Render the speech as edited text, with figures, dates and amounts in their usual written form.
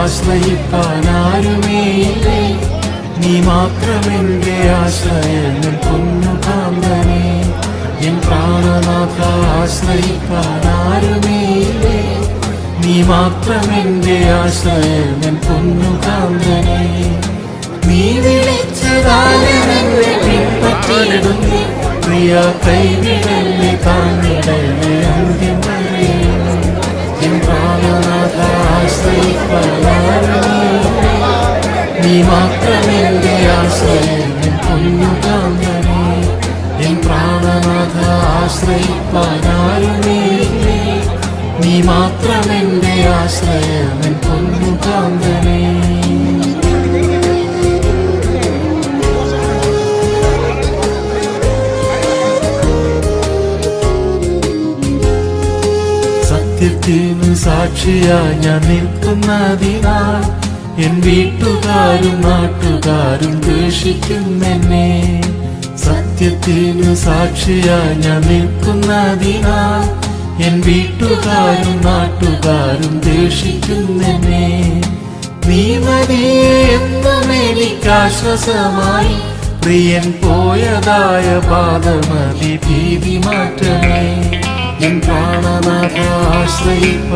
ആശ്രയിപ്പാനാരുമേയില്ലേ, നീ മാത്രമെന്റെ ആശ്രയം പൊന്നുകാന്തനെ. എൻ പ്രാണനാഥ ആശ്രയിപ്പാനാരുമേയില്ലേ, നീ മാത്രമെന്റെ ആശ്രയം പൊന്നുകാന്തനെ. നീ വിളിച്ചതാലെന്നെ പിൻപറ്റിയിടുന്നു, പ്രിയ കൈവിടല്ലേ താങ്ങിടല്ലേ അന്ത്യം വരെ. എൻ പ്രാണനാഥ ആശ്രയിപ്പാനാരുമേയില്ലേ, നീ മാത്രമെന്റെ ആശ്രയം പൊന്നുകാന്തനെ. എൻ പ്രാണനാഥ ആശ്രയിപ്പാനാരുമേയില്ലേ, നീ മാത്രമെന്റെ ആശ്രയം പൊന്നുകാന്തനെ. സത്യത്തിന് സാക്ഷിയായി ഞാൻ നിൽക്കുന്നതിനാൽ എൻ വീട്ടുകാരും നാട്ടുകാരും ദ്വേഷിക്കുമെന്നെ. സത്യത്തിന് സാക്ഷിയായി ഞാൻ നിൽക്കുന്നതിനാൽ എൻ വീട്ടുകാരും നാട്ടുകാരും ദ്വേഷിക്കുമെന്നെ. നീ മതിയെ എന്നും എനിക്കാശ്വാസമായി, പ്രിയൻ പോയതായ പാദമതി ഭീതി മാറ്റമേ. എൻ പ്രാണനാഥ ആശ്രയിപ്പ